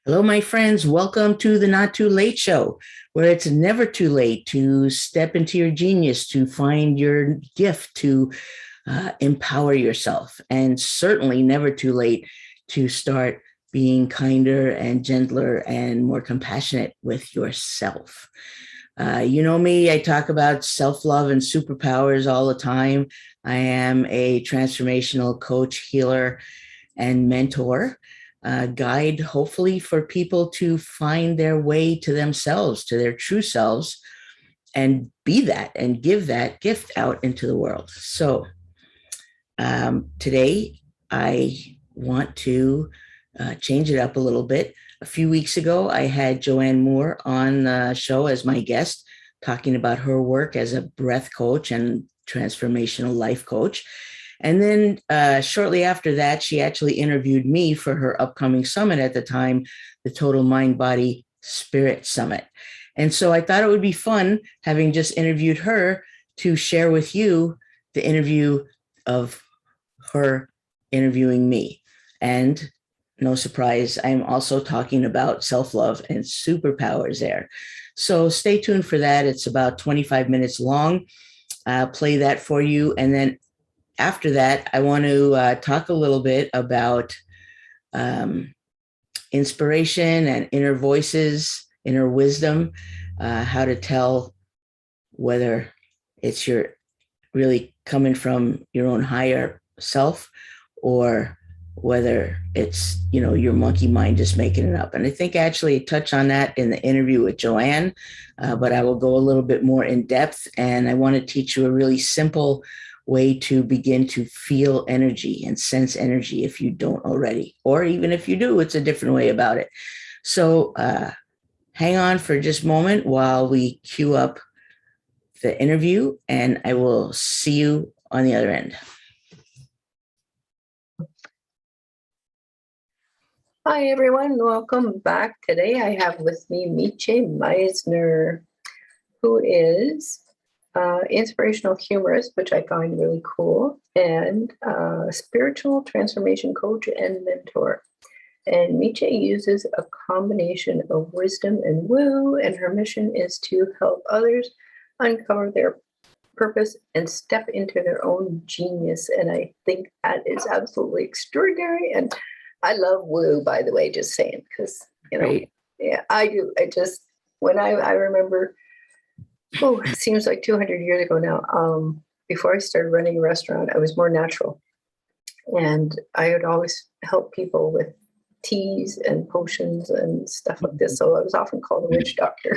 Hello, my friends. Welcome to the Not Too Late Show, where it's never too late to step into your genius, to find your gift, to empower yourself, and certainly never too late to start being kinder and gentler and more compassionate with yourself. You know me, I talk about self love and superpowers all the time. I am a transformational coach, healer, and mentor, guide, hopefully, for people to find their way to themselves, to their true selves, and be that and give that gift out into the world. So, today, I want to change it up a little bit. A few weeks ago, I had Joann Moore on the show as my guest, talking about her work as a breath coach and transformational life coach. And then shortly after that, she actually interviewed me for her upcoming summit at the time, the Total Mind Body Spirit Summit. And so I thought it would be fun, having just interviewed her, to share with you the interview of her interviewing me. And no surprise, I'm also talking about self-love and superpowers there. So stay tuned for that. It's about 25 minutes long. I'll play that for you. And then after that, I want to talk a little bit about um, inspiration and inner voices, inner wisdom, how to tell whether it's your really coming from your own higher self, or whether it's, your monkey mind just making it up. And I think actually I touch on that in the interview with Joann, but I will go a little bit more in depth. And I want to teach you a really simple way to begin to feel energy and sense energy if you don't already, or even if you do, it's a different way about it. So hang on for just a moment while we queue up the interview, and I will see you on the other end. Hi, everyone. Welcome back. Today I have with me Miché Meizner, who is inspirational humorist, which I find really cool, and spiritual transformation coach and mentor. And Miché uses a combination of wisdom and woo, and her mission is to help others uncover their purpose and step into their own genius. And I think that is absolutely extraordinary. And I love woo, by the way, just saying, because, Right. yeah, I do. When I remember, it seems like 200 years ago now, before I started running a restaurant, I was more natural. And I would always help people with teas and potions and stuff like this. So I was often called a witch doctor.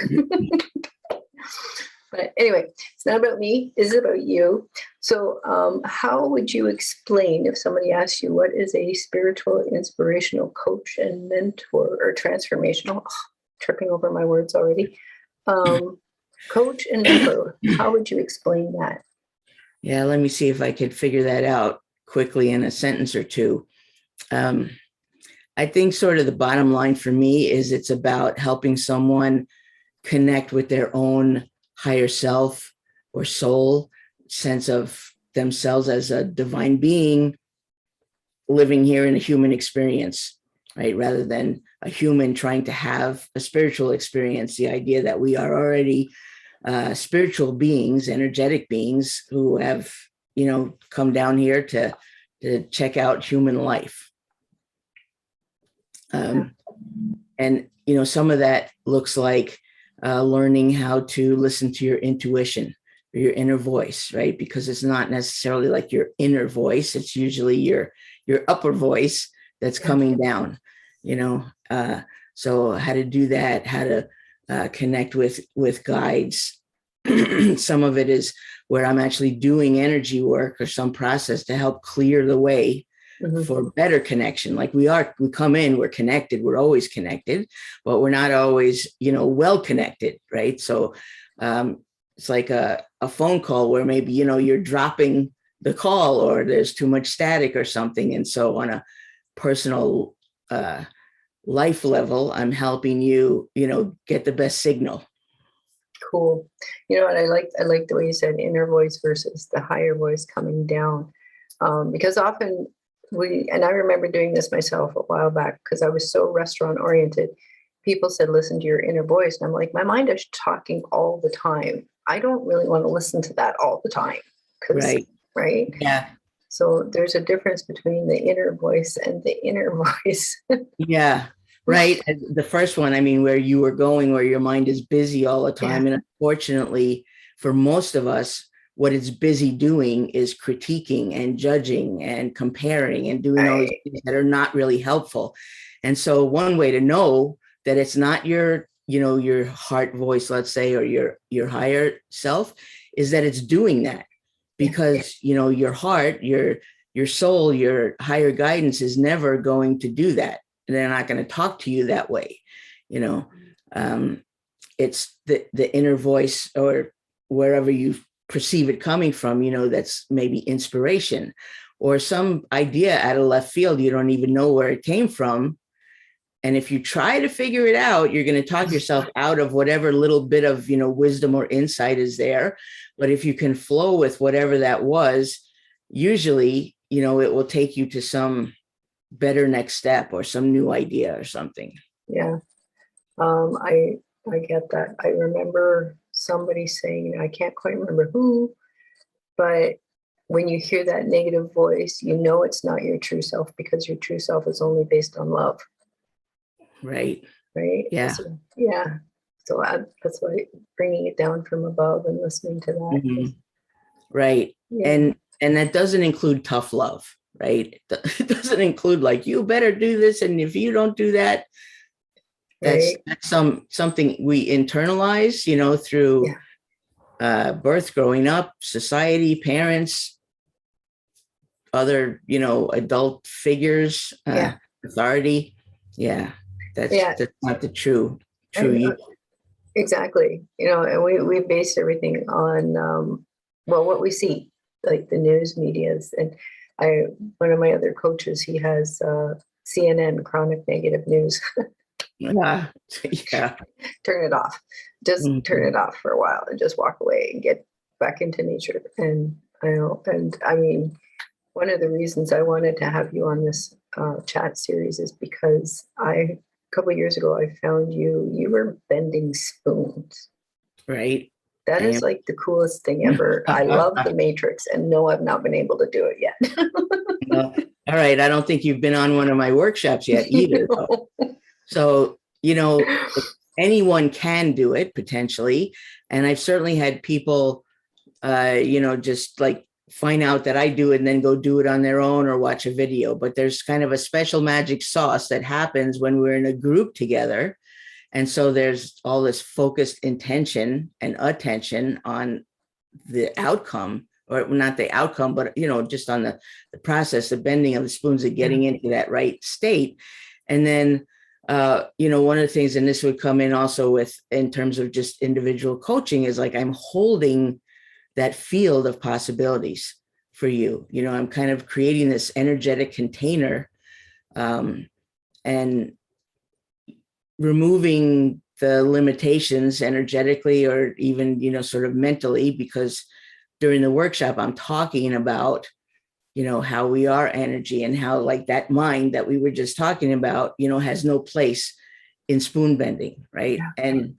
But anyway, it's not about me. It's about you. So how would you explain if somebody asks you what is a spiritual inspirational coach and mentor, or transformational, tripping over my words already, coach and mentor, how would you explain that? Yeah, let me see if I could figure that out quickly in a sentence or two. I think sort of the bottom line for me is it's about helping someone connect with their own higher self or soul, sense of themselves as a divine being living here in a human experience, right? Rather than a human trying to have a spiritual experience, the idea that we are already spiritual beings, energetic beings who have, come down here to check out human life. And, some of that looks like learning how to listen to your intuition or your inner voice, right? Because it's not necessarily like your inner voice. It's usually your upper voice that's coming down, so how to do that, how to connect with guides. Some of it is where I'm actually doing energy work or some process to help clear the way for better connection. Like we come in, we're connected, we're always connected, but we're not always, well connected, right? So it's like a phone call where maybe, you're dropping the call or there's too much static or something. And so on a personal life level, I'm helping you, get the best signal. Cool. And I like the way you said inner voice versus the higher voice coming down, because often and I remember doing this myself a while back because I was so restaurant oriented. People said, listen to your inner voice. And I'm like, my mind is talking all the time. I don't really want to listen to that all the time. Right. Right. Yeah. So there's a difference between the inner voice and the inner voice. Yeah. Right. And the first one, I mean, where you were going, where your mind is busy all the time. Yeah. And unfortunately, for most of us, what it's busy doing is critiquing and judging and comparing and doing all these Right. things that are not really helpful. And so one way to know that it's not your, your heart voice, let's say, or your higher self, is that it's doing that. Yeah. Because, your heart, your soul, your higher guidance is never going to do that. They're not going to talk to you that way. You know, it's the inner voice, or wherever you perceive it coming from, that's maybe inspiration or some idea out of left field. You don't even know where it came from. And if you try to figure it out, you're going to talk yourself out of whatever little bit of, wisdom or insight is there. But if you can flow with whatever that was, usually, it will take you to some better next step or some new idea or something. Yeah. I get that. I remember somebody saying, I can't quite remember who, but when you hear that negative voice, it's not your true self, because your true self is only based on love. Right. Right. Yeah. So, yeah. So that's why bringing it down from above and listening to that. Mm-hmm. Right. Yeah. And that doesn't include tough love, right? It doesn't include like, you better do this, and if you don't do that, that's something we internalize, through birth, growing up, society, parents, other, adult figures, authority. Yeah. That's not the true you. Exactly. And we based everything on, what we see, like the news medias. And one of my other coaches, he has CNN, chronic negative news. Yeah. Turn it off. Just turn it off for a while and just walk away and get back into nature. And I mean, one of the reasons I wanted to have you on this chat series is because a couple of years ago, I found you were bending spoons. Right. That is like the coolest thing ever. I love the Matrix, and no, I've not been able to do it yet. All right. I don't think you've been on one of my workshops yet either. So, anyone can do it potentially. And I've certainly had people, just like find out that I do it and then go do it on their own or watch a video. But there's kind of a special magic sauce that happens when we're in a group together. And so there's all this focused intention and attention on the outcome, or not the outcome, but, just on the process, the bending of the spoons and getting into that right state. And then, one of the things, and this would come in also in terms of just individual coaching, is like, I'm holding that field of possibilities for you. I'm kind of creating this energetic container, and removing the limitations energetically, or even, sort of mentally, because during the workshop, I'm talking about, how we are energy, and how like that mind that we were just talking about, has no place in spoon bending. Right. Yeah. And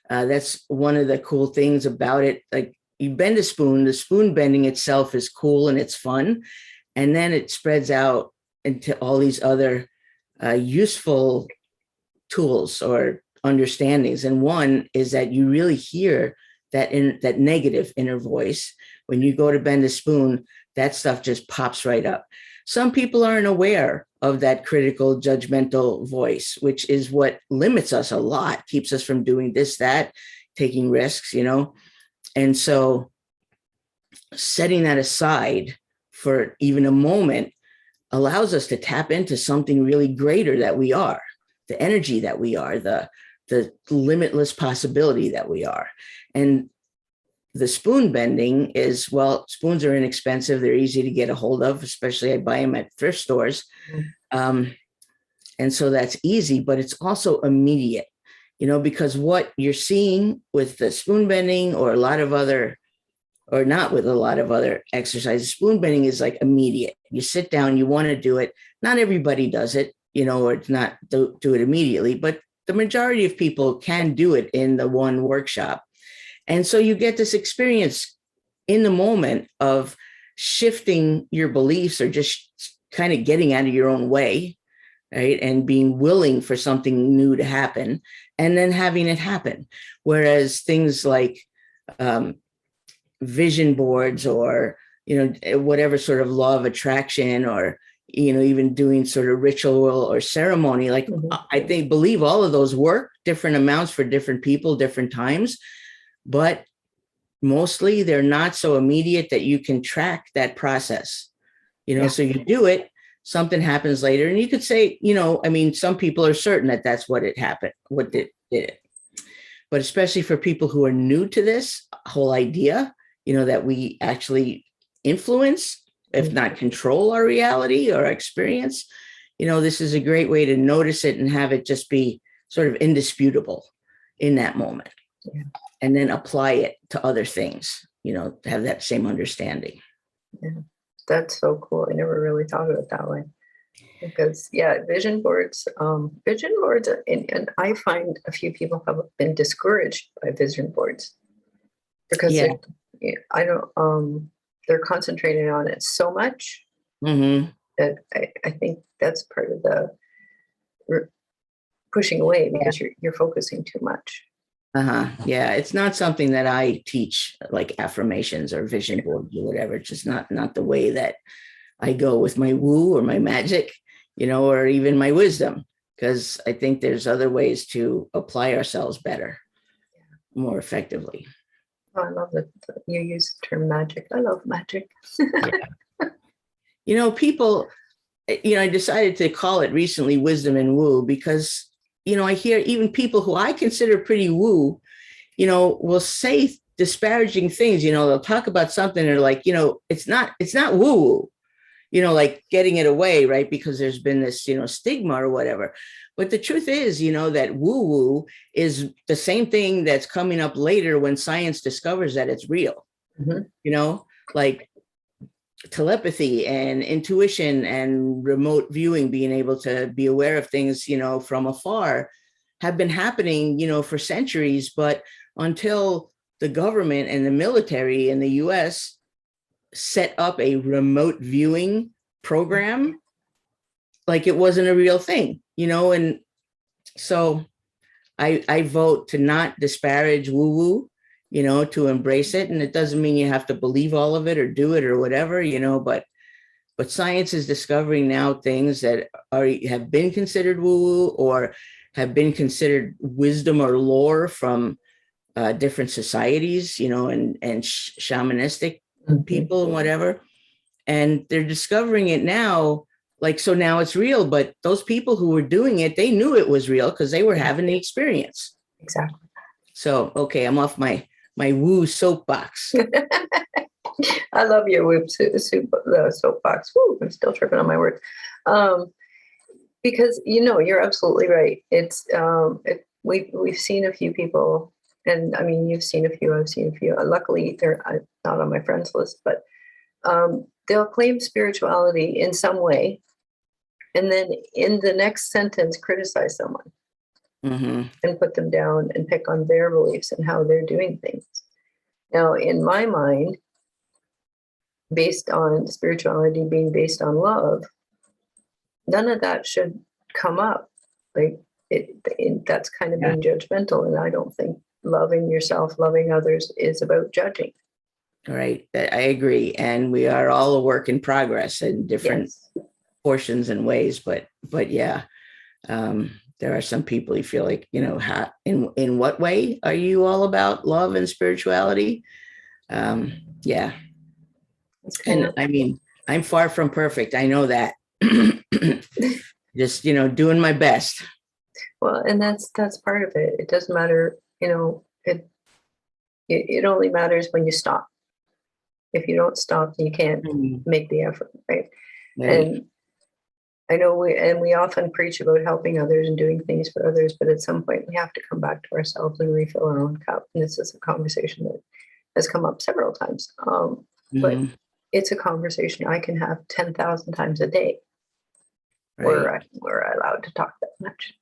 that's one of the cool things about it. Like, you bend a spoon, the spoon bending itself is cool and it's fun. And then it spreads out into all these other useful tools or understandings. And one is that you really hear that negative inner voice. When you go to bend a spoon, that stuff just pops right up. Some people aren't aware of that critical, judgmental voice, which is what limits us a lot, keeps us from doing this, that, taking risks, And so setting that aside for even a moment allows us to tap into something really greater that we are, the energy that we are, the limitless possibility that we are. And the spoon bending is, well, spoons are inexpensive. They're easy to get a hold of, especially I buy them at thrift stores. And so that's easy, but it's also immediate, because what you're seeing with the spoon bending or a lot of other or not with a lot of other exercises. Spoon bending is like immediate. You sit down, you want to do it. Not everybody does it, or it's not do it immediately, but the majority of people can do it in the one workshop. And so you get this experience in the moment of shifting your beliefs or just kind of getting out of your own way, right? And being willing for something new to happen and then having it happen. Whereas things like vision boards or, whatever sort of law of attraction or, even doing sort of ritual or ceremony, like I think, believe all of those work different amounts for different people, different times, but mostly they're not so immediate that you can track that process, so you do it, something happens later. And you could say, some people are certain that that's what it happened, what did it. But especially for people who are new to this whole idea, that we actually influence, if not control our reality or experience, this is a great way to notice it and have it just be sort of indisputable in that moment. Yeah. And then apply it to other things, have that same understanding. Yeah, that's so cool. I never really thought of it that way. Because vision boards, and I find a few people have been discouraged by vision boards because they're concentrating on it so much that I think that's part of the pushing away because you're focusing too much. Yeah, it's not something that I teach, like affirmations or vision boards or whatever. It's just not the way that I go with my woo or my magic, or even my wisdom, because I think there's other ways to apply ourselves better, more effectively. Oh, I love that you use the term magic. I love magic. People, I decided to call it recently wisdom and woo because, I hear even people who I consider pretty woo, will say disparaging things. They'll talk about something and they're like, it's not woo woo, like getting it away, right? Because there's been this, stigma or whatever. But the truth is, that woo woo is the same thing that's coming up later when science discovers that it's real, like telepathy and intuition and remote viewing, being able to be aware of things, from afar, have been happening, for centuries. But until the government and the military in the US set up a remote viewing program, like it wasn't a real thing, and so I vote to not disparage woo-woo, to embrace it. And it doesn't mean you have to believe all of it or do it or whatever, but science is discovering now things that have been considered woo-woo or have been considered wisdom or lore from different societies, and shamanistic people and whatever. And they're discovering it now. Like, so now it's real, but those people who were doing it, they knew it was real because they were having the experience. Exactly. So, okay, I'm off my woo soapbox. I love your the soapbox. Woo, I'm still tripping on my words. Because you're absolutely right. It's we've seen a few people, and I mean you've seen a few, I've seen a few. Luckily, they're not on my friends list, but they'll claim spirituality in some way, and then in the next sentence criticize someone and put them down and pick on their beliefs and how they're doing things. Now, in my mind, based on spirituality being based on love, none of that should come up. Like that's kind of being judgmental, and I don't think loving yourself, loving others is about judging. Right, I agree, and we are all a work in progress in different portions and ways. But yeah, there are some people you feel like, how, in what way are you all about love and spirituality? Yeah, and I mean, I'm far from perfect. I know that. Just doing my best. Well, and that's part of it. It doesn't matter, it only matters when you stop. If you don't stop, you can't make the effort, right? And I know we often preach about helping others and doing things for others, but at some point we have to come back to ourselves and refill our own cup. And this is a conversation that has come up several times. But it's a conversation I can have 10,000 times a day. Right. We're allowed to talk that much.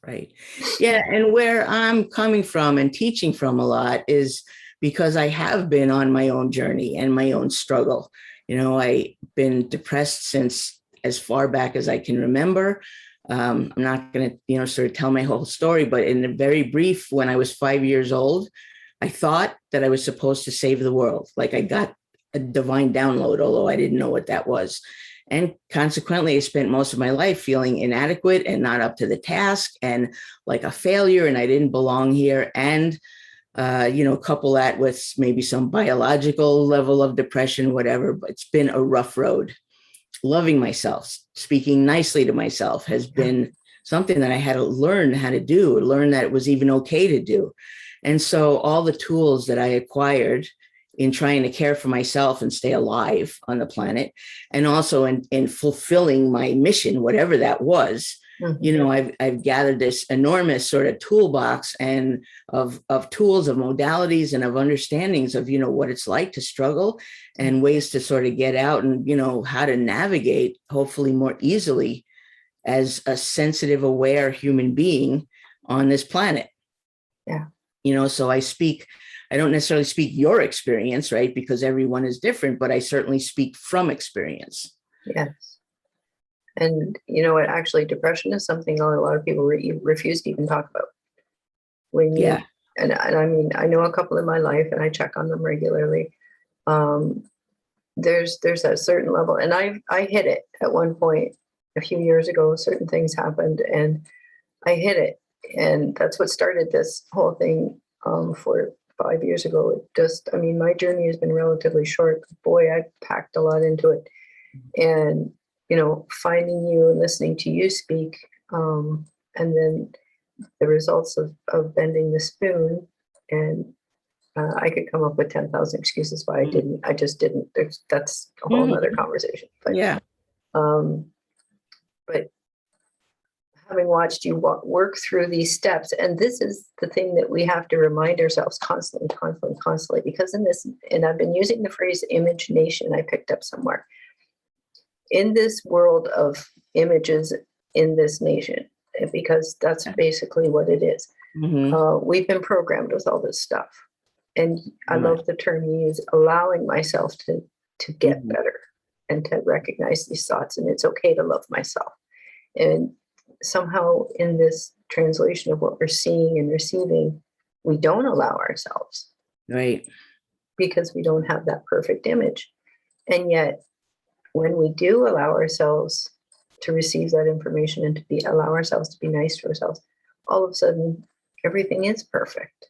Right. Yeah. And where I'm coming from and teaching from a lot is because I have been on my own journey and my own struggle. I've been depressed since as far back as I can remember. I'm not going to, sort of tell my whole story, but in a very brief, when I was 5 years old, I thought that I was supposed to save the world. Like I got a divine download, although I didn't know what that was. And consequently, I spent most of my life feeling inadequate and not up to the task and like a failure, and I didn't belong here. And, couple that with maybe some biological level of depression, whatever, but it's been a rough road. Loving myself, speaking nicely to myself has been something that I had to learn how to do, learn that it was even okay to do. And so all the tools that I acquired in trying to care for myself and stay alive on the planet, and also in fulfilling my mission, whatever that was, I've gathered this enormous sort of toolbox and of tools, of modalities, and of understandings of, what it's like to struggle and ways to sort of get out and, how to navigate hopefully more easily as a sensitive, aware human being on this planet. Yeah. So I don't necessarily speak your experience, right? Because everyone is different, but I certainly speak from experience. Yes. And you know what? Actually, depression is something a lot of people refuse to even talk about. And I mean, I know a couple in my life, and I check on them regularly. There's a certain level, and I hit it at one point a few years ago. Certain things happened, and I hit it, and that's what started this whole thing. For 5 years ago, my journey has been relatively short. Boy, I packed a lot into it, and finding you and listening to you speak, and then the results of bending the spoon, and I could come up with 10,000 excuses why I didn't. I just didn't. That's a whole other conversation. But but having watched you work through these steps, and this is the thing that we have to remind ourselves constantly, because in this, and I've been using the phrase image nation, I picked up somewhere. In this world of images in this nation, because that's basically what it is. We've been programmed with all this stuff. And I love the term you use, allowing myself to get better and to recognize these thoughts. And it's okay to love myself. And somehow in this translation of what we're seeing and receiving, we don't allow ourselves. Right. Because we don't have that perfect image. And yet, when we do allow ourselves to receive that information and allow ourselves to be nice to ourselves, all of a sudden, everything is perfect.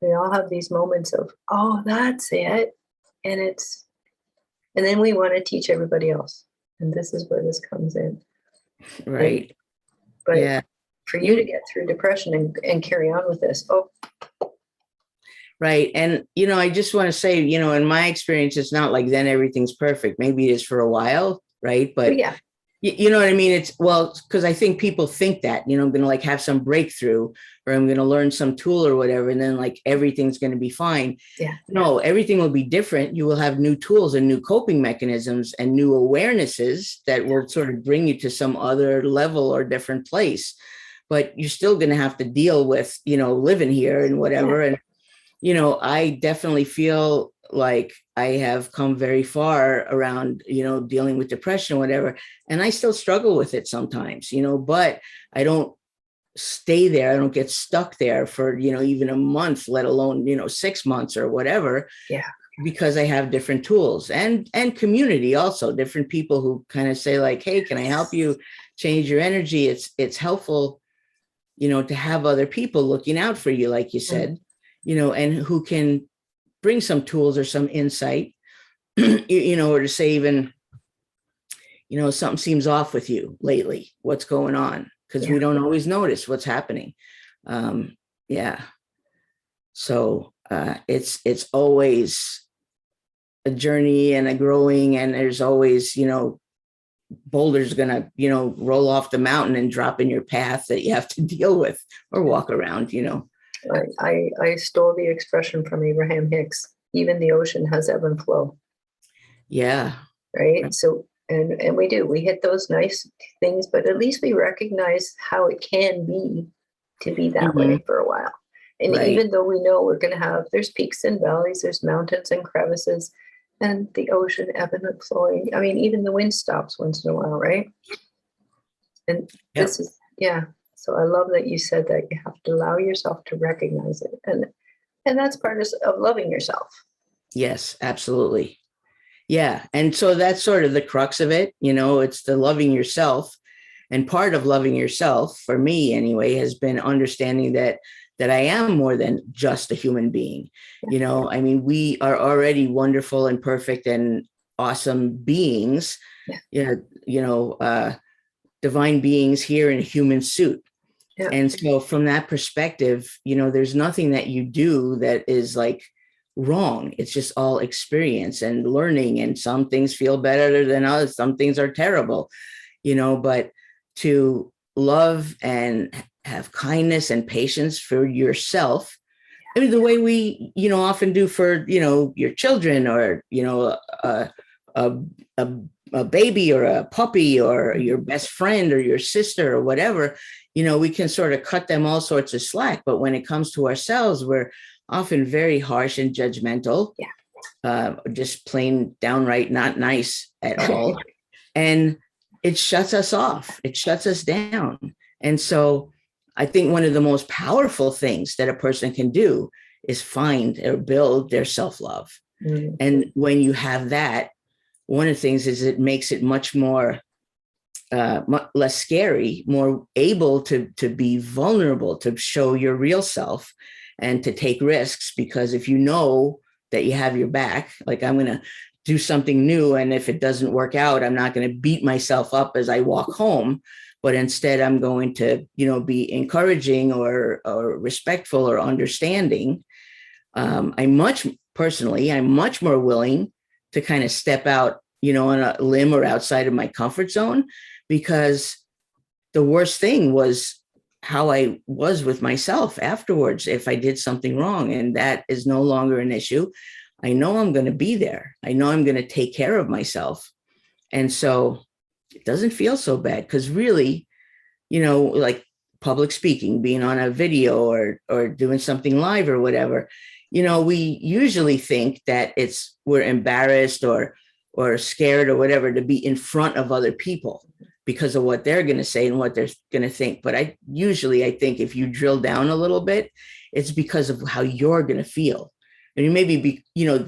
We all have these moments of, oh, that's it. And then we want to teach everybody else. And this is where this comes in. Right. But for you to get through depression and carry on with this, right. And, I just want to say, in my experience, it's not like then everything's perfect. Maybe it is for a while. Right. But you know what I mean? It's because I think people think that, I'm going to like have some breakthrough or I'm going to learn some tool or whatever. And then like everything's going to be fine. Yeah. No, everything will be different. You will have new tools and new coping mechanisms and new awarenesses that will sort of bring you to some other level or different place. But you're still going to have to deal with, living here and whatever. And, I definitely feel like I have come very far around, dealing with depression, whatever. And I still struggle with it sometimes, but I don't stay there. I don't get stuck there for, even a month, let alone, 6 months or whatever. Yeah. Because I have different tools and community also, different people who kind of say like, hey, can I help you change your energy? It's helpful, to have other people looking out for you, like you said, and who can bring some tools or some insight, or to say even, something seems off with you lately. What's going on? Because we don't always notice what's happening. So it's always a journey and a growing, and there's always, boulders gonna, roll off the mountain and drop in your path that you have to deal with or walk around, I stole the expression from Abraham Hicks. Even the ocean has ebb and flow. Yeah. Right. So, and we hit those nice things, but at least we recognize how it can be to be that way for a while. And Right. even though we know we're going to have, there's peaks and valleys, there's mountains and crevices, and the ocean ebbing and flowing. I mean, even the wind stops once in a while, right? And Yep. this is, yeah. So I love that you said that you have to allow yourself to recognize it. And that's part of loving yourself. Yes, absolutely. Yeah. And so that's sort of the crux of it. It's the loving yourself. And part of loving yourself, for me anyway, has been understanding that I am more than just a human being. I mean, we are already wonderful and perfect and awesome beings, divine beings here in a human suit. Yeah. And so from that perspective, there's nothing that you do that is like wrong. It's just all experience and learning. And some things feel better than others. Some things are terrible, but to love and have kindness and patience for yourself. I mean, the way we, often do for, your children or, a, a, a baby or a puppy or your best friend or your sister or whatever, we can sort of cut them all sorts of slack. But when it comes to ourselves, we're often very harsh and judgmental, just plain downright not nice at all. And it shuts us off. It shuts us down. And so I think one of the most powerful things that a person can do is find or build their self-love. Mm-hmm. And when you have that, one of the things is it makes it much more less scary, more able to be vulnerable, to show your real self and to take risks. Because if you know that you have your back, like I'm going to do something new, and if it doesn't work out, I'm not going to beat myself up as I walk home, but instead I'm going to, be encouraging or respectful or understanding. I'm much more willing to kind of step out, on a limb or outside of my comfort zone, because the worst thing was how I was with myself afterwards if I did something wrong. And that is no longer an issue. I know I'm going to be there. I know I'm going to take care of myself. And so it doesn't feel so bad, because really, like public speaking, being on a video or doing something live or whatever, we usually think that we're embarrassed or scared or whatever to be in front of other people because of what they're going to say and what they're going to think. But I think if you drill down a little bit, it's because of how you're going to feel. And maybe,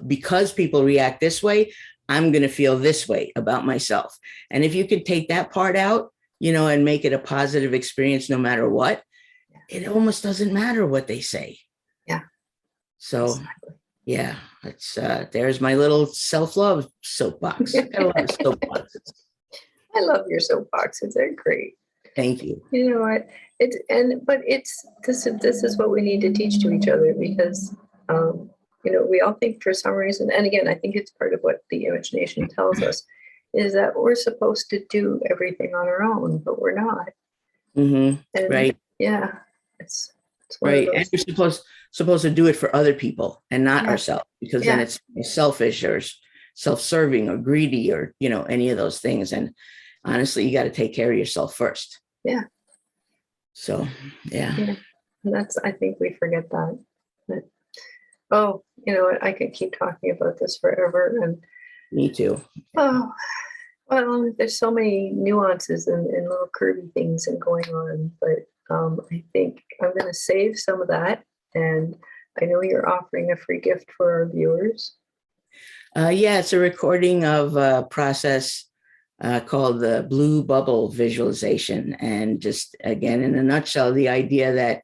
because people react this way, I'm going to feel this way about myself. And if you can take that part out, and make it a positive experience, no matter what, it almost doesn't matter what they say. Yeah. So, exactly. Yeah, it's there's my little self-love soapbox. I got a lot of soapboxes. I love your soapboxes. They're great. Thank you. You know what? This is what we need to teach to each other, because we all think for some reason, and again, I think it's part of what the imagination tells us, is that we're supposed to do everything on our own, but we're not. Mm-hmm. And right. Yeah. It's right. And we're supposed to do it for other people and not ourselves, because then it's selfish or self-serving or greedy or, any of those things. And honestly, you got to take care of yourself first. Yeah. So, yeah. And I think we forget that. But, I could keep talking about this forever. And me too. Oh, well, there's so many nuances and little curvy things and going on, but I think I'm going to save some of that. And I know you're offering a free gift for our viewers. It's a recording of a process called the blue bubble visualization. And just again, in a nutshell, the idea that,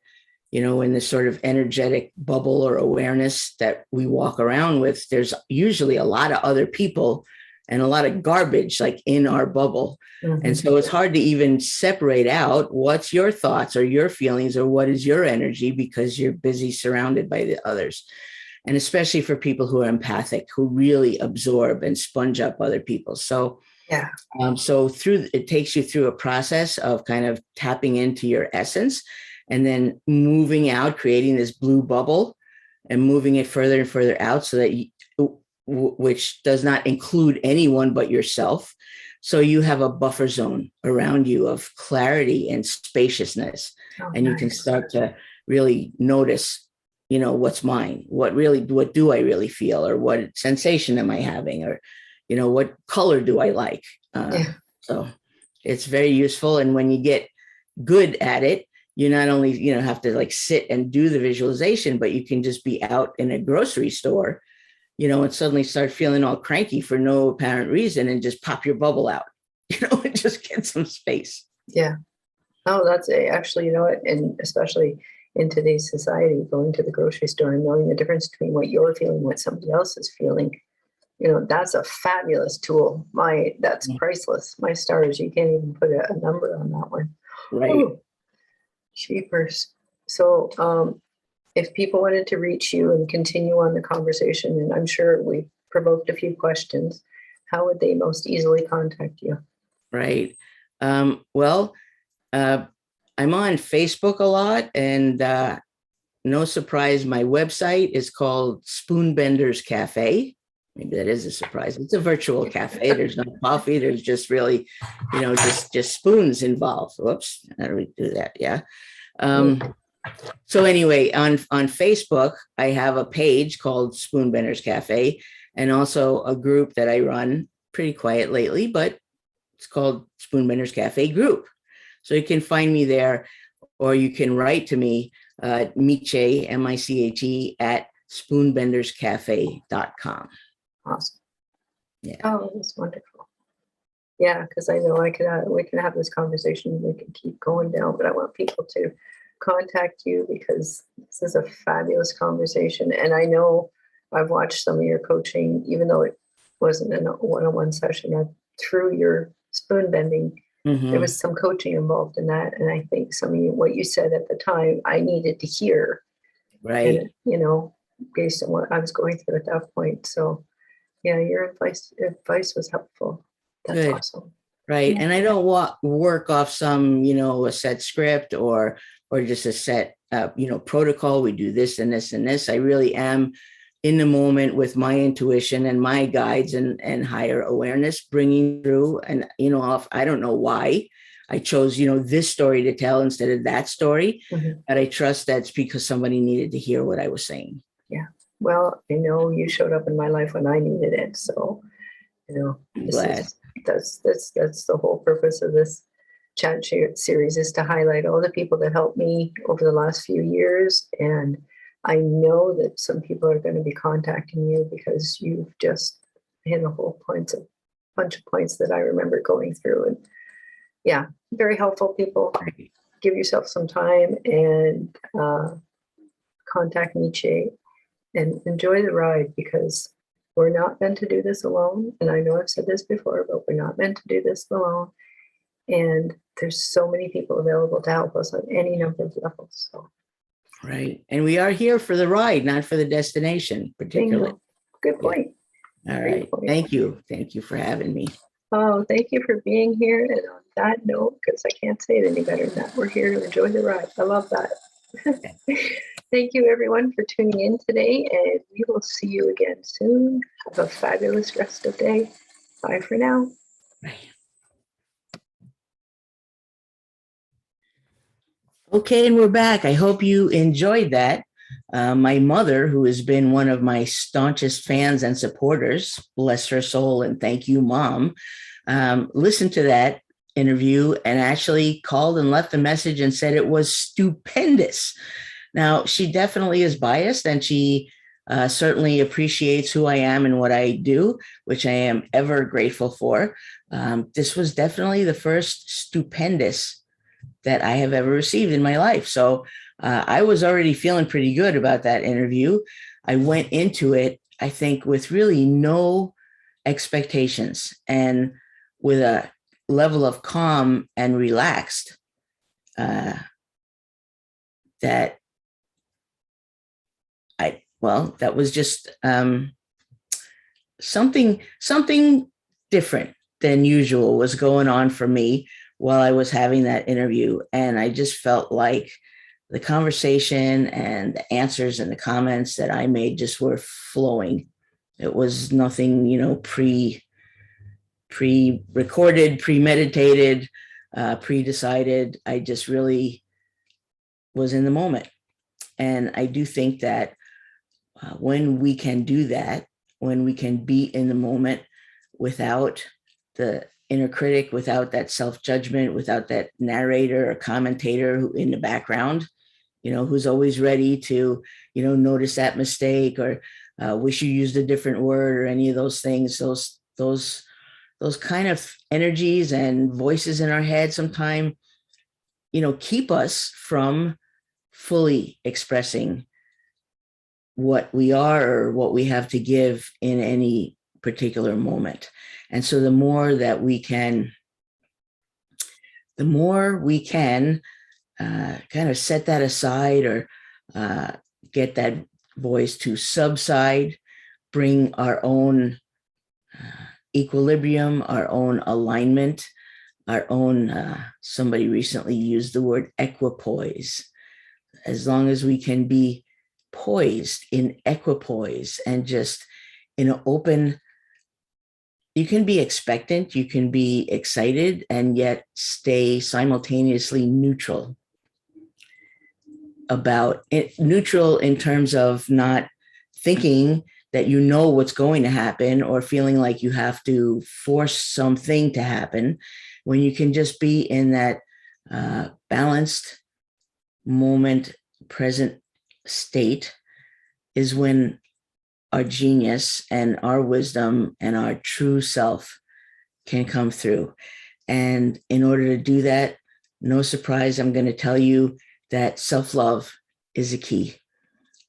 in this sort of energetic bubble or awareness that we walk around with, there's usually a lot of other people and a lot of garbage like in our bubble. Mm-hmm. And so it's hard to even separate out what's your thoughts or your feelings or what is your energy, because you're busy surrounded by the others. And especially for people who are empathic, who really absorb and sponge up other people. So it takes you through a process of kind of tapping into your essence and then moving out, creating this blue bubble and moving it further and further out so that which does not include anyone but yourself. So you have a buffer zone around you of clarity and spaciousness. And you can start to really notice, what's mine, what do I really feel, or what sensation am I having, or, what color do I like? So it's very useful. And when you get good at it, you not only, have to like sit and do the visualization, but you can just be out in a grocery store, and suddenly start feeling all cranky for no apparent reason and just pop your bubble out, and just get some space. Yeah. Oh, that's actually, and especially in today's society, going to the grocery store and knowing the difference between what you're feeling, what somebody else is feeling, that's a fabulous tool. That's priceless. My stars, you can't even put a number on that one. Right. Ooh, cheapers. So if people wanted to reach you and continue on the conversation, and I'm sure we provoked a few questions, how would they most easily contact you? Right. Well, I'm on Facebook a lot, and no surprise, my website is called Spoonbender's Cafe. Maybe that is a surprise. It's a virtual cafe. There's no coffee. There's just really, just spoons involved. Whoops. How do we do that? Yeah. So anyway, on Facebook, I have a page called Spoonbender's Cafe, and also a group that I run pretty quiet lately, but it's called Spoonbender's Cafe Group. So you can find me there, or you can write to me, Miché, Miche, at spoonbenderscafe.com. Awesome. Yeah. Oh, that's wonderful. Yeah, because I know we can have this conversation. We can keep going down, but I want people to contact you because this is a fabulous conversation. And I know I've watched some of your coaching, even though it wasn't in a one-on-one session. Through your spoon bending, there was some coaching involved in that. And I think what you said at the time, I needed to hear. Right. And, based on what I was going through at that point. So yeah, your advice was helpful. That's good. Awesome. Right. Yeah. And I don't work off some, a set script or just a set, protocol. We do this and this and this. I really am in the moment with my intuition and my guides and higher awareness bringing through. And, I don't know why I chose, this story to tell instead of that story, but I trust that's because somebody needed to hear what I was saying. Yeah. Well, I know you showed up in my life when I needed it. So, I'm glad. That's the whole purpose of this chat series, is to highlight all the people that helped me over the last few years. And I know that some people are going to be contacting you because you've just hit a bunch of points that I remember going through. And yeah, very helpful people. Give yourself some time and contact Miché and enjoy the ride, because we're not meant to do this alone. And I know I've said this before, but we're not meant to do this alone. And there's so many people available to help us on any number of levels. So. Right. And we are here for the ride, not for the destination, particularly. Good point. Yeah. All right. Point. Thank you. Thank you for having me. Oh, thank you for being here. And on that note, because I can't say it any better than that, we're here to enjoy the ride. I love that. Thank you, everyone, for tuning in today, and we will see you again soon. Have a fabulous rest of the day. Bye for now. Bye. Okay, and we're back. I hope you enjoyed that. My mother, who has been one of my staunchest fans and supporters, bless her soul, and thank you, Mom, listened to that interview and actually called and left a message and said it was stupendous. Now, she definitely is biased, and she certainly appreciates who I am and what I do, which I am ever grateful for. This was definitely the first stupendous that I have ever received in my life. So I was already feeling pretty good about that interview. I went into it, I think, with really no expectations and with a level of calm and relaxed that was just something different than usual was going on for me while I was having that interview. And I just felt like the conversation and the answers and the comments that I made just were flowing. It was nothing, pre-recorded, premeditated, pre-decided. I just really was in the moment. And I do think that when we can do that, when we can be in the moment without the inner critic, without that self-judgment, without that narrator or commentator who in the background, who's always ready to, notice that mistake or wish you used a different word or any of those things, those kind of energies and voices in our head sometimes, keep us from fully expressing what we are or what we have to give in any particular moment. And so the more we can kind of set that aside or get that voice to subside, bring our own equilibrium, our own alignment, our own, somebody recently used the word equipoise. As long as we can be poised in equipoise and just in an open, you can be expectant, you can be excited, and yet stay simultaneously neutral about it, neutral in terms of not thinking that what's going to happen or feeling like you have to force something to happen, when you can just be in that balanced moment, present state, is when our genius and our wisdom and our true self can come through. And in order to do that, no surprise, I'm going to tell you that self-love is a key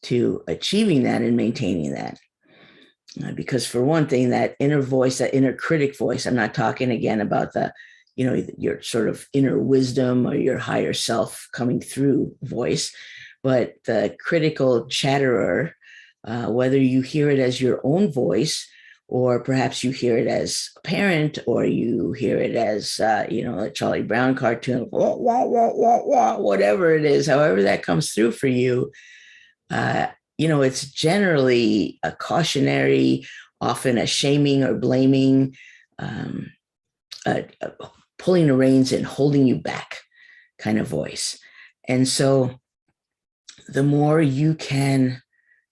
to achieving that and maintaining that. Because for one thing, that inner voice, that inner critic voice, I'm not talking again about your sort of inner wisdom or your higher self coming through voice, but the critical chatterer, whether you hear it as your own voice, or perhaps you hear it as a parent, or you hear it as, a Charlie Brown cartoon, wah, wah, wah, wah, wah, whatever it is, however that comes through for you, it's generally a cautionary, often a shaming or blaming, pulling the reins and holding you back kind of voice. And so the more you can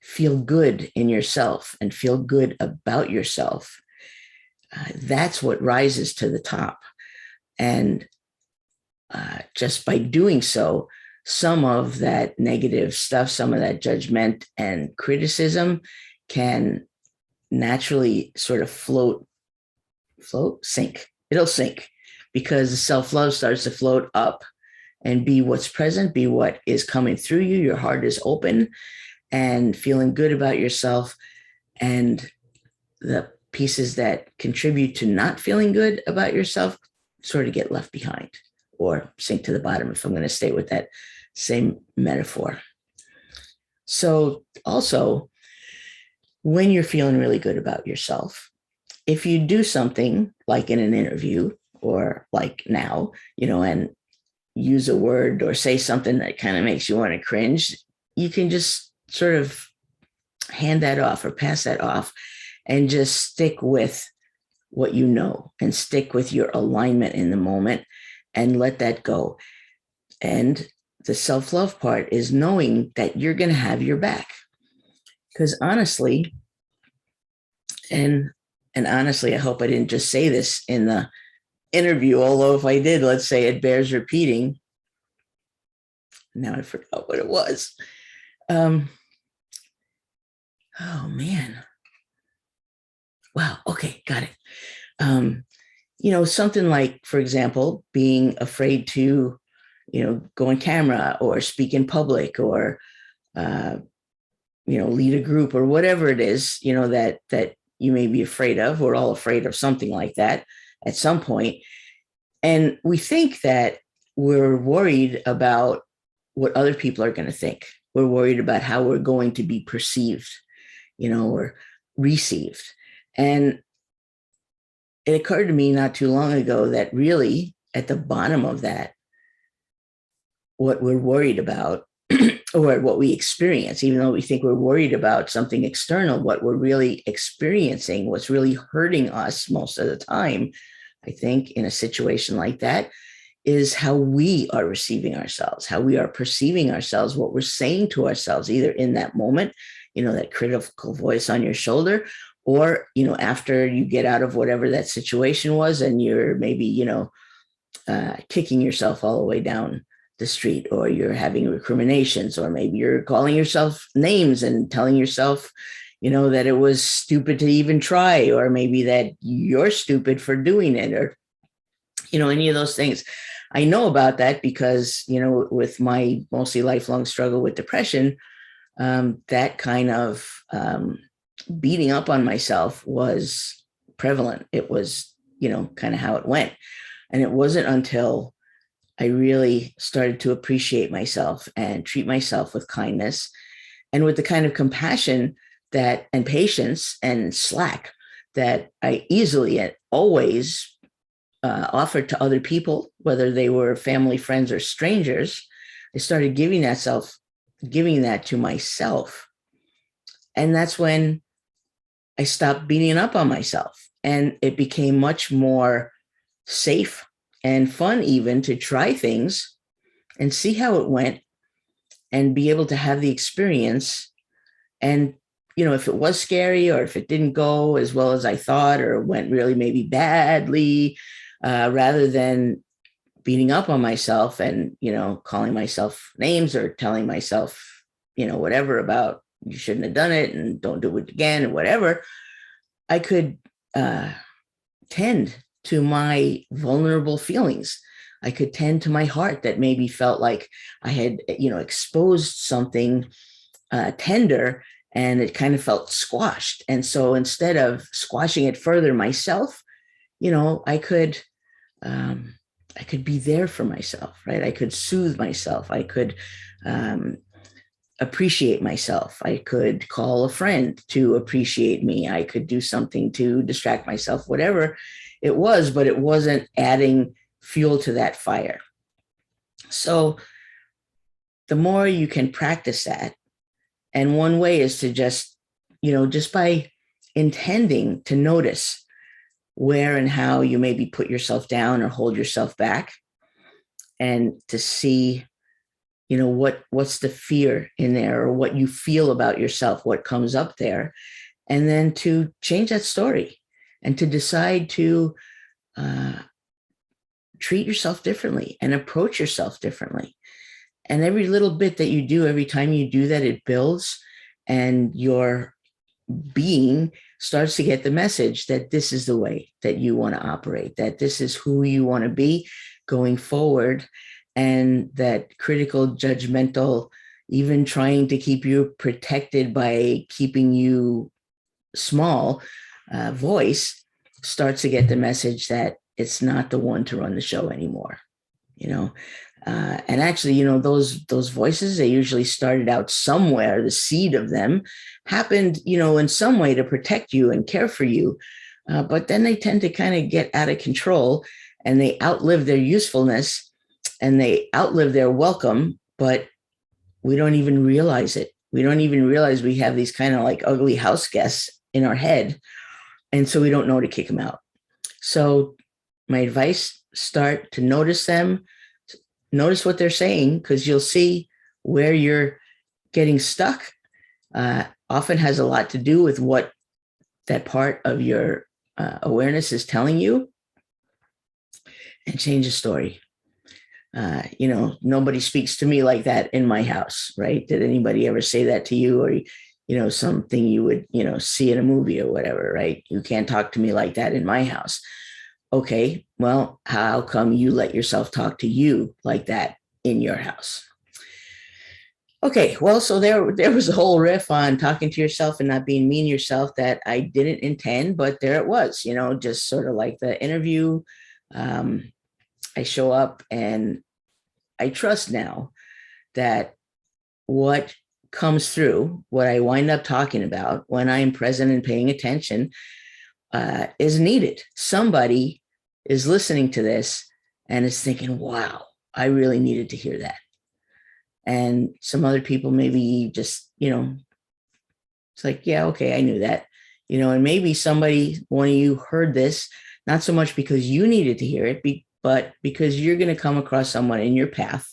feel good in yourself and feel good about yourself, that's what rises to the top. And just by doing so, some of that negative stuff, some of that judgment and criticism can naturally sort of sink. It'll sink because the self-love starts to float up and be what's present, be what is coming through you. Your heart is open and feeling good about yourself. And the pieces that contribute to not feeling good about yourself sort of get left behind or sink to the bottom, if I'm going to stay with that same metaphor. So also, when you're feeling really good about yourself, if you do something like in an interview or like now, and use a word or say something that kind of makes you want to cringe, you can just sort of hand that off or pass that off and just stick with what you know and stick with your alignment in the moment and let that go. And the self-love part is knowing that you're going to have your back. Because honestly, and honestly, I hope I didn't just say this in the interview, although if I did, let's say it bears repeating. Now I forgot what it was. Oh man. Wow. Okay. Got it. Something like, for example, being afraid to, go on camera or speak in public or, lead a group or whatever it is, that you may be afraid of. We're all afraid of something like that at some point. And we think that we're worried about what other people are going to think. We're worried about how we're going to be perceived, or received. And it occurred to me not too long ago that really at the bottom of that, what we're worried about or what we experience, even though we think we're worried about something external, what we're really experiencing, what's really hurting us most of the time, I think, in a situation like that, is how we are receiving ourselves, how we are perceiving ourselves, what we're saying to ourselves, either in that moment, that critical voice on your shoulder, or, after you get out of whatever that situation was and you're maybe, kicking yourself all the way down the street, or you're having recriminations, or maybe you're calling yourself names and telling yourself, that it was stupid to even try, or maybe that you're stupid for doing it, or, any of those things. I know about that because, with my mostly lifelong struggle with depression, that kind of beating up on myself was prevalent. It was, kind of how it went. And it wasn't until I really started to appreciate myself and treat myself with kindness and with the kind of compassion and patience and slack that I easily and always offered to other people, whether they were family, friends, or strangers. I started giving that to myself. And that's when I stopped beating up on myself. And it became much more safe and fun even to try things and see how it went and be able to have the experience. And, if it was scary, or if it didn't go as well as I thought, or went really maybe badly, rather than beating up on myself and, calling myself names or telling myself, whatever about you shouldn't have done it and don't do it again or whatever, I could tend to my vulnerable feelings. I could tend to my heart that maybe felt like I had, exposed something tender, and it kind of felt squashed. And so instead of squashing it further myself, I could be there for myself, right? I could soothe myself. I could appreciate myself. I could call a friend to appreciate me. I could do something to distract myself, whatever it was, but it wasn't adding fuel to that fire. So the more you can practice that, and one way is to just by intending to notice where and how you maybe put yourself down or hold yourself back, and to see, what's the fear in there, or what you feel about yourself, what comes up there, and then to change that story and to decide to treat yourself differently and approach yourself differently. And every little bit that you do, every time you do that, it builds, and your being starts to get the message that this is the way that you want to operate, that this is who you want to be going forward, and that critical, judgmental, even trying to keep you protected by keeping you small voice starts to get the message that it's not the one to run the show anymore. And actually, those voices, they usually started out somewhere. The seed of them happened, in some way to protect you and care for you. But then they tend to kind of get out of control, and they outlive their usefulness, and they outlive their welcome, but we don't even realize it. We don't even realize we have these kind of like ugly house guests in our head. And so we don't know to kick them out. So my advice, start to notice them, notice what they're saying, because you'll see where you're getting stuck. Often has a lot to do with what that part of your awareness is telling you, and change the story. Nobody speaks to me like that in my house, right? Did anybody ever say that to you? Or, something you would, see in a movie or whatever, right? You can't talk to me like that in my house. Okay, well, how come you let yourself talk to you like that in your house? Okay, well, so there was a whole riff on talking to yourself and not being mean to yourself that I didn't intend, but there it was, just sort of like the interview. I show up, and I trust now that what comes through, what I wind up talking about when I'm present and paying attention, is needed. Somebody is listening to this and is thinking, wow, I really needed to hear that. And some other people maybe just, it's like, yeah, okay, I knew that, and maybe one of you heard this, not so much because you needed to hear it, but because you're going to come across someone in your path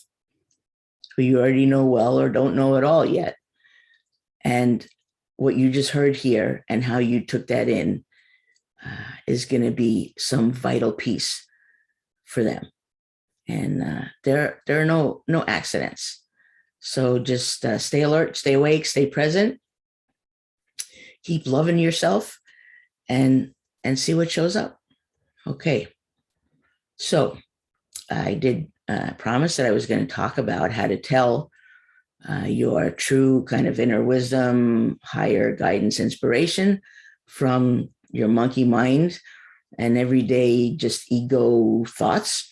who you already know well or don't know at all yet. And what you just heard here and how you took that in is going to be some vital piece for them. And there are no accidents. So just stay alert, stay awake, stay present, keep loving yourself, and see what shows up. Okay. So I did promise that I was going to talk about how to tell your true kind of inner wisdom, higher guidance, inspiration from your monkey mind and everyday just ego thoughts.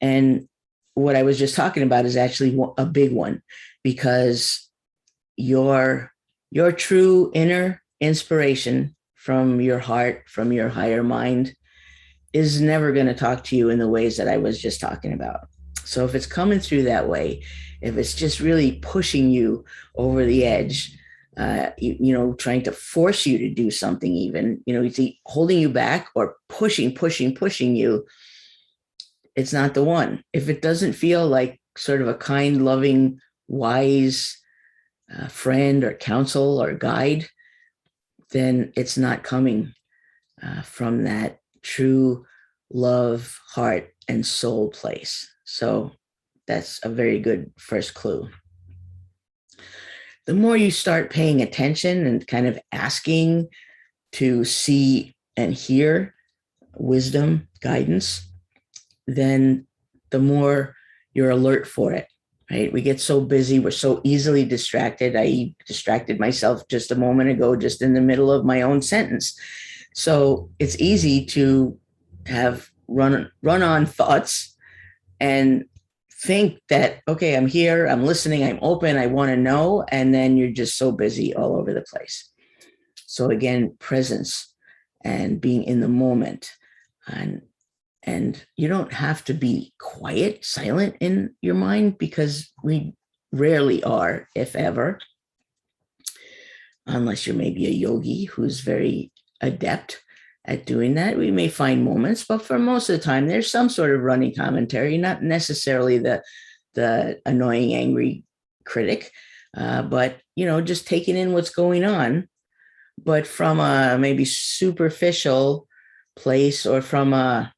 And what I was just talking about is actually a big one, because your true inner inspiration from your heart, from your higher mind, is never going to talk to you in the ways that I was just talking about. So if it's coming through that way, if it's just really pushing you over the edge, trying to force you to do something, even, it's holding you back or pushing you, it's not the one. If it doesn't feel like sort of a kind, loving, wise friend or counsel or guide, then it's not coming from that true love, heart, and soul place. So that's a very good first clue. The more you start paying attention and kind of asking to see and hear wisdom, guidance, then the more you're alert for it, right? We get so busy. We're so easily distracted. I distracted myself just a moment ago, just in the middle of my own sentence. So it's easy to have run on thoughts and think that, okay, I'm here, I'm listening, I'm open, I want to know. And then you're just so busy all over the place. So again, presence and being in the moment. And you don't have to be quiet, silent in your mind, because we rarely are, if ever, unless you're maybe a yogi who's very adept at doing that. We may find moments, but for most of the time, there's some sort of running commentary, not necessarily the annoying, angry critic, but just taking in what's going on, but from a maybe superficial place, or from a,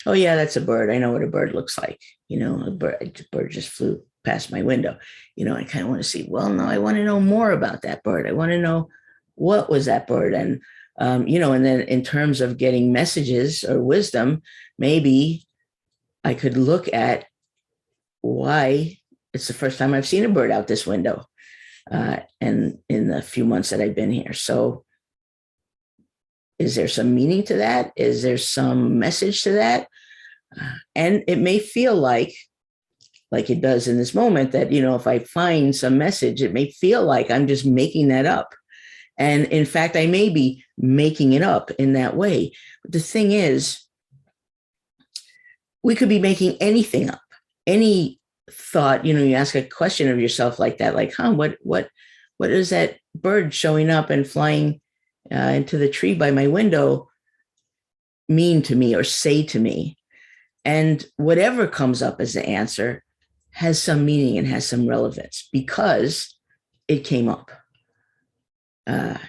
oh yeah, that's a bird. I know what a bird looks like. A bird just flew past my window. I kind of want to see, well, no, I want to know more about that bird. I want to know, what was that bird? And, and then in terms of getting messages or wisdom, maybe I could look at why it's the first time I've seen a bird out this window, and in the few months that I've been here. So is there some meaning to that? Is there some message to that? And it may feel like it does in this moment, that, if I find some message, it may feel like I'm just making that up. And in fact, I may be making it up in that way. But the thing is, we could be making anything up, any thought. You ask a question of yourself like that, like, what is that bird showing up and flying into the tree by my window mean to me or say to me? And whatever comes up as the answer has some meaning and has some relevance, because it came up.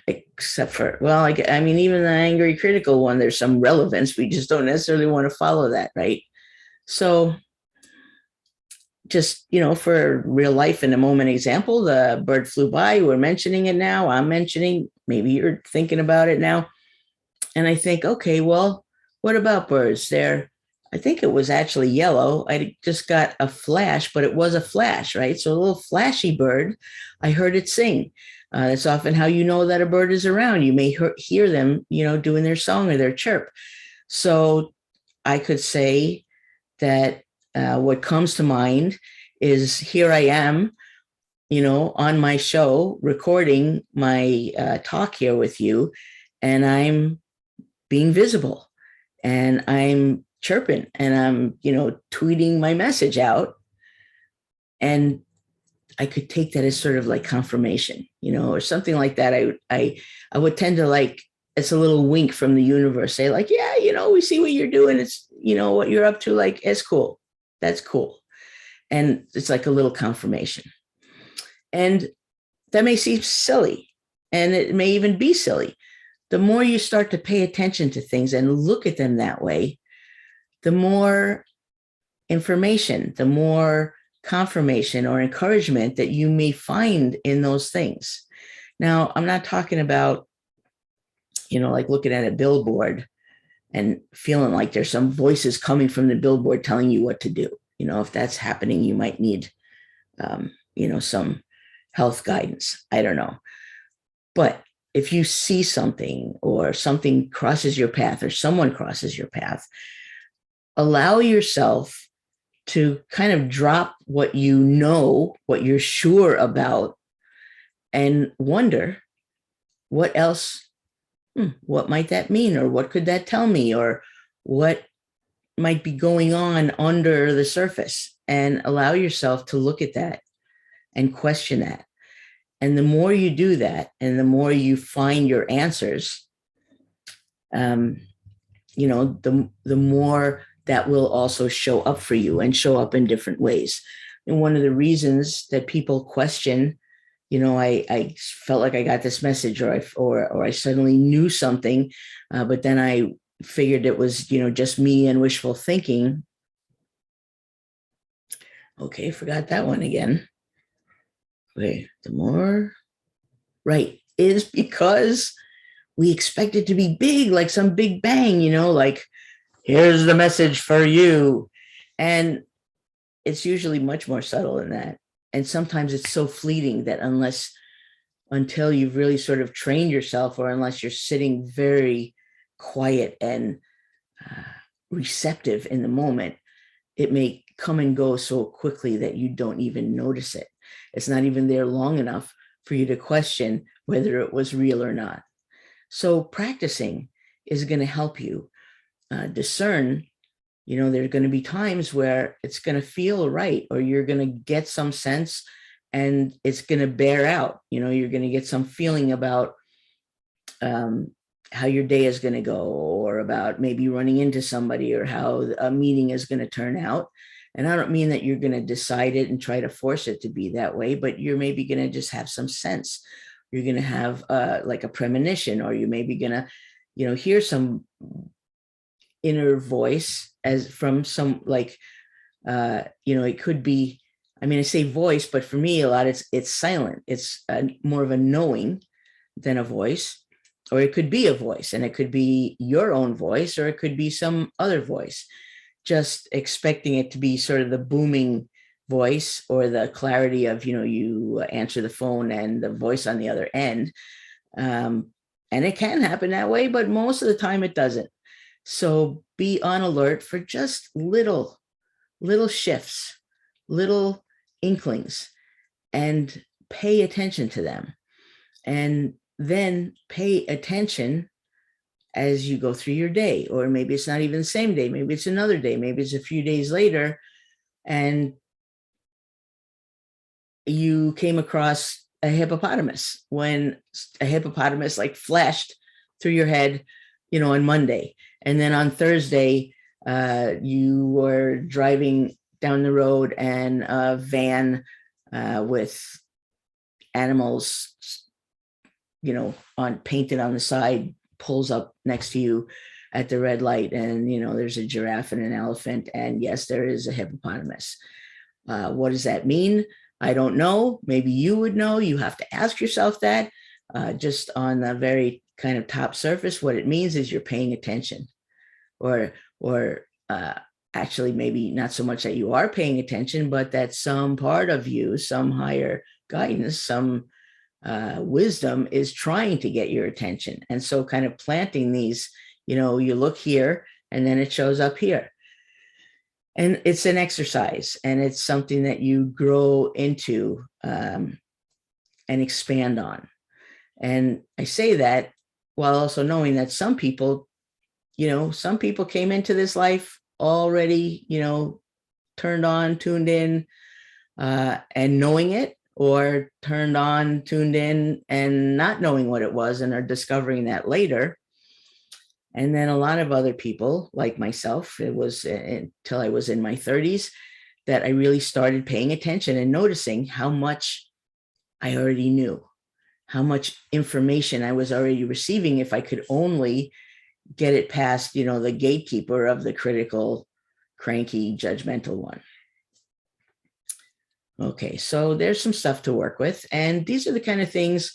Except for, well, I mean, even the angry, critical one, there's some relevance. We just don't necessarily want to follow that, right? So just, for real life in a moment example, the bird flew by. We're mentioning it now. I'm mentioning, maybe you're thinking about it now. And I think, okay, well, what about birds? I think it was actually yellow. I just got a flash, but it was a flash, right? So a little flashy bird, I heard it sing. That's often how you know that a bird is around. You may hear them, doing their song or their chirp. So I could say that what comes to mind is, here I am, on my show, recording my talk here with you, and I'm being visible, and I'm chirping, and I'm, tweeting my message out. And I could take that as sort of like confirmation, or something like that. I would tend to like, it's a little wink from the universe, say like, yeah, we see what you're doing. It's, what you're up to, like, it's cool. That's cool. And it's like a little confirmation. And that may seem silly, and it may even be silly. The more you start to pay attention to things and look at them that way, the more information, the more confirmation or encouragement that you may find in those things. Now, I'm not talking about, like looking at a billboard and feeling like there's some voices coming from the billboard telling you what to do. If that's happening, you might need, some health guidance. I don't know. But if you see something or something crosses your path or someone crosses your path, allow yourself to kind of drop what what you're sure about, and wonder what else, what might that mean? Or what could that tell me? Or what might be going on under the surface? And allow yourself to look at that and question that. And the more you do that, and the more you find your answers, the more that will also show up for you and show up in different ways. And one of the reasons that people question, I felt like I got this message, or I suddenly knew something, but then I figured it was, just me and wishful thinking. Okay, forgot that one again. Okay, the more, right, is because we expect it to be big, like some big bang, like, here's the message for you. And it's usually much more subtle than that. And sometimes it's so fleeting that until you've really sort of trained yourself, or unless you're sitting very quiet and receptive in the moment, it may come and go so quickly that you don't even notice it. It's not even there long enough for you to question whether it was real or not. So practicing is going to help you discern. There are going to be times where it's going to feel right, or you're going to get some sense and it's going to bear out. You're going to get some feeling about how your day is going to go, or about maybe running into somebody, or how a meeting is going to turn out. And I don't mean that you're going to decide it and try to force it to be that way, but you're maybe going to just have some sense. You're going to have like a premonition, or you may be going to, hear some inner voice as from some, like, it could be, I say voice, but for me, a lot it's silent. It's more of a knowing than a voice. Or it could be a voice, and it could be your own voice, or it could be some other voice, just expecting it to be sort of the booming voice, or the clarity of, you answer the phone and the voice on the other end. And it can happen that way, but most of the time it doesn't. So be on alert for just little shifts, little inklings, and pay attention to them. And then pay attention as you go through your day. Or maybe it's not even the same day, maybe it's another day, maybe it's a few days later, and you came across a hippopotamus, when a hippopotamus like flashed through your head, on Monday. And then on Thursday, you were driving down the road, and a van with animals, painted on the side, pulls up next to you at the red light, and there's a giraffe and an elephant, and yes, there is a hippopotamus. What does that mean? I don't know. Maybe you would know. You have to ask yourself that. Just on the very kind of top surface, what it means is you're paying attention, or actually maybe not so much that you are paying attention, but that some part of you, some higher guidance, some wisdom is trying to get your attention. And so kind of planting these, you look here and then it shows up here. And it's an exercise, and it's something that you grow into and expand on. And I say that while also knowing that some people came into this life already, turned on, tuned in, and knowing it, or turned on, tuned in, and not knowing what it was and are discovering that later. And then a lot of other people like myself, it was until I was in my 30s that I really started paying attention and noticing how much I already knew, how much information I was already receiving if I could only get it past, the gatekeeper of the critical, cranky, judgmental one. Okay, so there's some stuff to work with. And these are the kind of things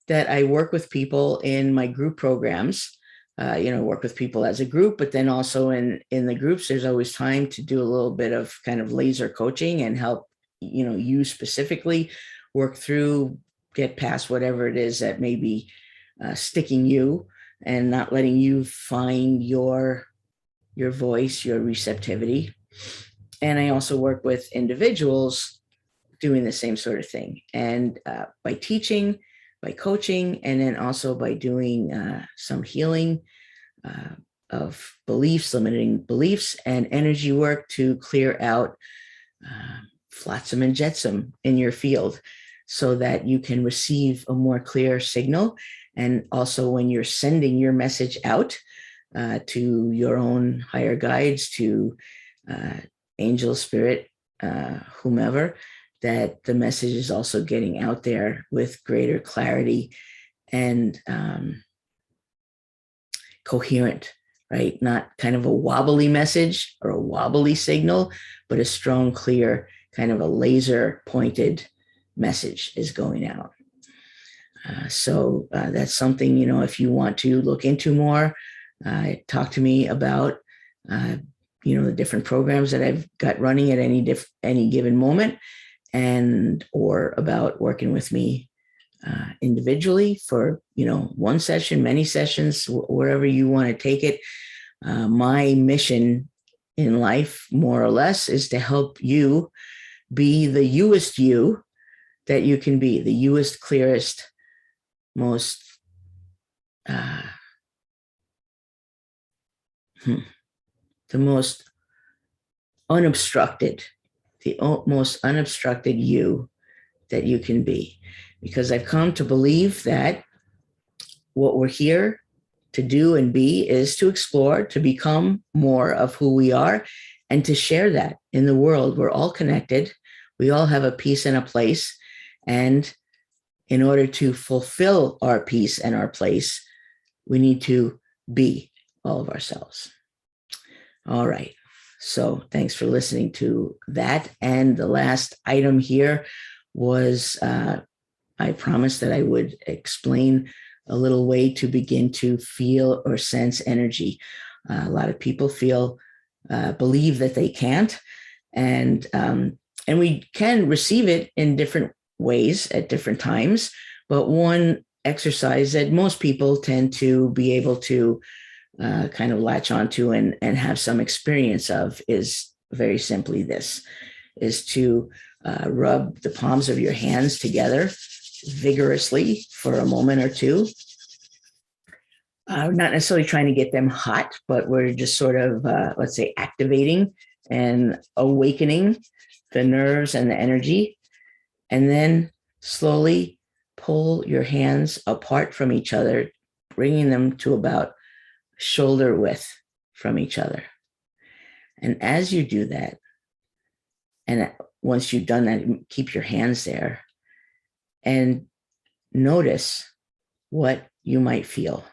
that I work with people in my group programs. Work with people as a group, but then also in the groups, there's always time to do a little bit of kind of laser coaching and help, you specifically work through, get past whatever it is that may be sticking you and not letting you find your voice, your receptivity. And I also work with individuals doing the same sort of thing. And by teaching, by coaching, and then also by doing some healing of beliefs, limiting beliefs, and energy work to clear out flotsam and jetsam in your field so that you can receive a more clear signal. And also when you're sending your message out to your own higher guides, to angel, spirit, whomever, that the message is also getting out there with greater clarity and coherent, right? Not kind of a wobbly message or a wobbly signal, but a strong, clear, kind of a laser pointed message is going out. So that's something, if you want to look into more, talk to me about, the different programs that I've got running at any given moment, and or about working with me individually for, one session, many sessions, wherever you want to take it. My mission in life, more or less, is to help you be the youest you that you can be, the youest, clearest, most the most unobstructed, the most unobstructed you that you can be. Because I've come to believe that what we're here to do and be is to explore, to become more of who we are, and to share that in the world. We're all connected. We all have a piece and a place. And in order to fulfill our piece and our place, we need to be all of ourselves. All right. So thanks for listening to that. And the last item here was I promised that I would explain a little way to begin to feel or sense energy. A lot of people believe that they can't, and we can receive it in different ways at different times. But one exercise that most people tend to be able to kind of latch onto and have some experience of is very simply this, is to rub the palms of your hands together vigorously for a moment or two. Not necessarily trying to get them hot, but we're just sort of, let's say, activating and awakening the nerves and the energy. And then slowly pull your hands apart from each other, bringing them to about shoulder width from each other. And as you do that, and once you've done that, keep your hands there and notice what you might feel,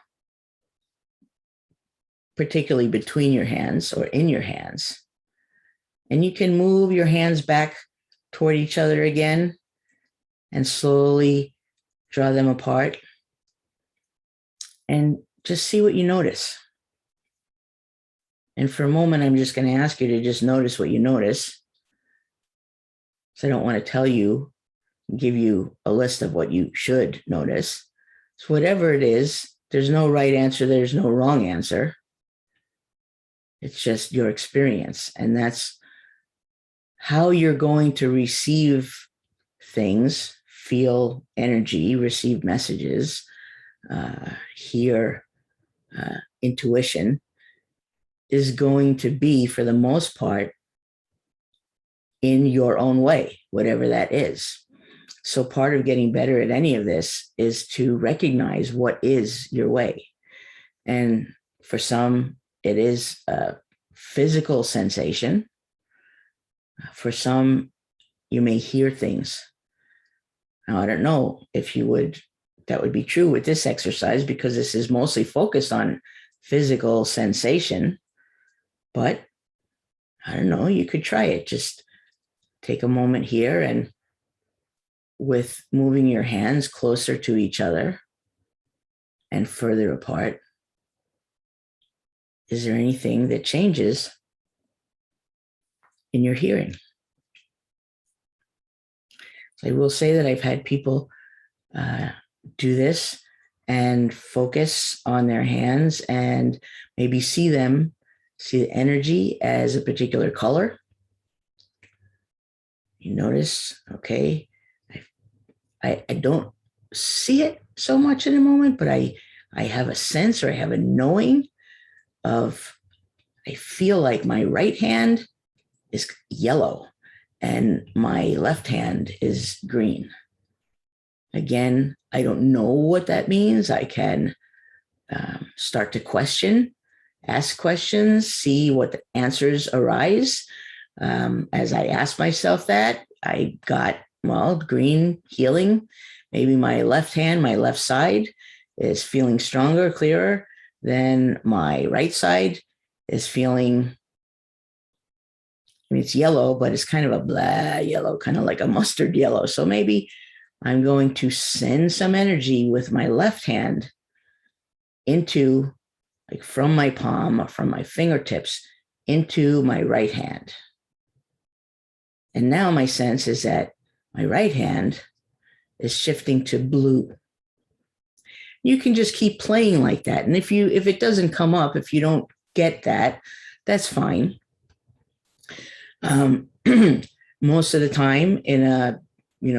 particularly between your hands or in your hands. And you can move your hands back toward each other again and slowly draw them apart and just see what you notice. And for a moment, I'm just going to ask you to just notice what you notice. So I don't want to tell you, give you a list of what you should notice. So whatever it is, there's no right answer. There's no wrong answer. It's just your experience. And that's how you're going to receive things, feel energy, receive messages, hear intuition, is going to be, for the most part, in your own way, whatever that is. So part of getting better at any of this is to recognize what is your way. And for some, it is a physical sensation. For some, you may hear things. Now, I don't know if that would be true with this exercise because this is mostly focused on physical sensation, but I don't know, you could try it. Just take a moment here and with moving your hands closer to each other and further apart, is there anything that changes in your hearing? So I will say that I've had people do this and focus on their hands and maybe see the energy as a particular color. You notice, okay, I don't see it so much in a moment, but I have a sense or I have a knowing of, I feel like my right hand is yellow and my left hand is green. Again, I don't know what that means. I can start to ask questions, see what the answers arise. As I asked myself that, I got, well, green healing. Maybe my left hand, my left side is feeling stronger, clearer than my right side is feeling. I mean, it's yellow, but it's kind of a blah yellow, kind of like a mustard yellow. So maybe I'm going to send some energy with my left hand into, like from my palm or from my fingertips into my right hand. And now my sense is that my right hand is shifting to blue. You can just keep playing like that. And if it doesn't come up, if you don't get that, that's fine. Most of the time in a,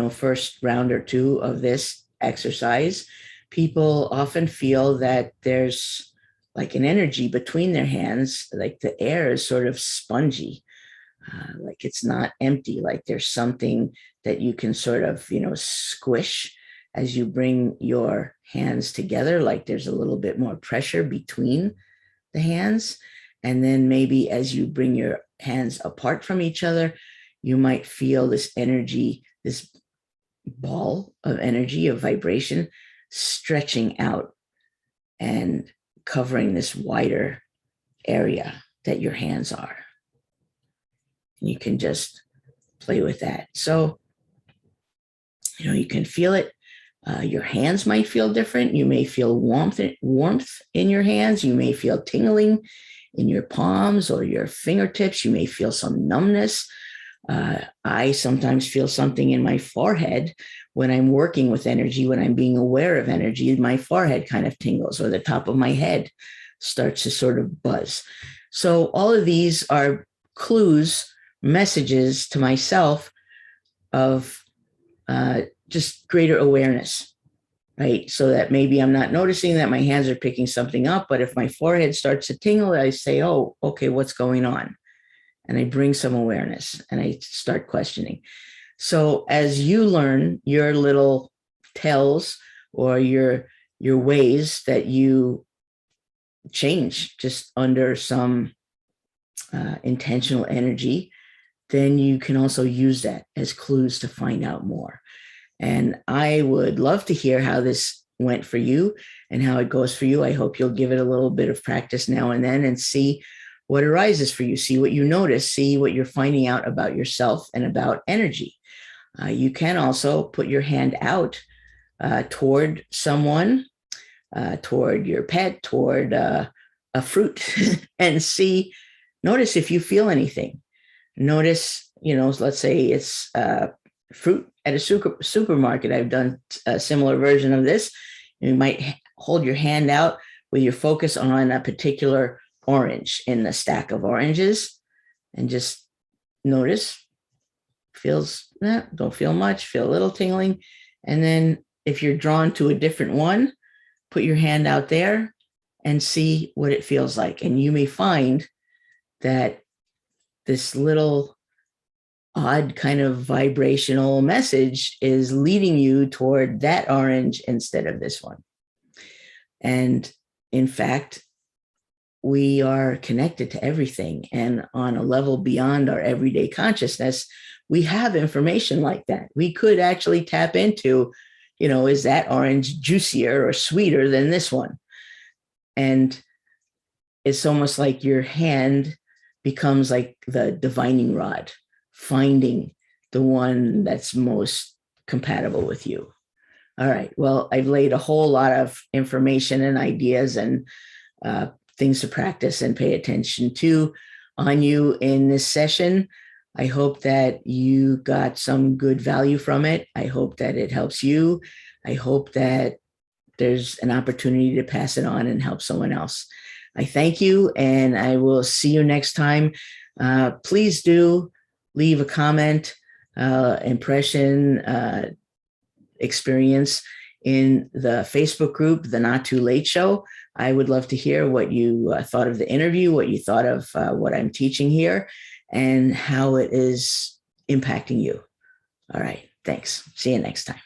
first round or two of this exercise, people often feel that there's like an energy between their hands, like the air is sort of spongy, like it's not empty, like there's something that you can sort of, squish as you bring your hands together, like there's a little bit more pressure between the hands. And then maybe as you bring your hands apart from each other, you might feel this energy, this ball of energy, of vibration, stretching out and covering this wider area that your hands are. And you can just play with that. So, you can feel it. Your hands might feel different. You may feel warmth in your hands. You may feel tingling in your palms or your fingertips. You may feel some numbness. I sometimes feel something in my forehead when I'm working with energy, when I'm being aware of energy. My forehead kind of tingles, or the top of my head starts to sort of buzz. So all of these are clues, messages to myself of just greater awareness, right? So that maybe I'm not noticing that my hands are picking something up, but if my forehead starts to tingle, I say, oh, okay, what's going on? And I bring some awareness and I start questioning. So as you learn your little tells or your ways that you change just under some intentional energy, then you can also use that as clues to find out more. And I would love to hear how this went for you and how it goes for you. I hope you'll give it a little bit of practice now and then and see what arises for you, see what you notice, see what you're finding out about yourself and about energy. You can also put your hand out toward someone, toward your pet, toward a fruit and notice if you feel anything. Notice, let's say it's fruit at a supermarket. I've done a similar version of this. You might hold your hand out with your focus on a particular orange in the stack of oranges and just notice, don't feel much, feel a little tingling. And then if you're drawn to a different one, put your hand out there and see what it feels like. And you may find that this little odd kind of vibrational message is leading you toward that orange instead of this one. And in fact, we are connected to everything. And on a level beyond our everyday consciousness, we have information like that. We could actually tap into, is that orange juicier or sweeter than this one? And it's almost like your hand becomes like the divining rod, finding the one that's most compatible with you. All right. Well, I've laid a whole lot of information and ideas and things to practice and pay attention to on you in this session. I hope that you got some good value from it. I hope that it helps you. I hope that there's an opportunity to pass it on and help someone else. I thank you, and I will see you next time. Please do leave a comment, impression, experience in the Facebook group, The Not Too Late Show. I would love to hear what you thought of the interview, what you thought of what I'm teaching here, and how it is impacting you. All right. Thanks. See you next time.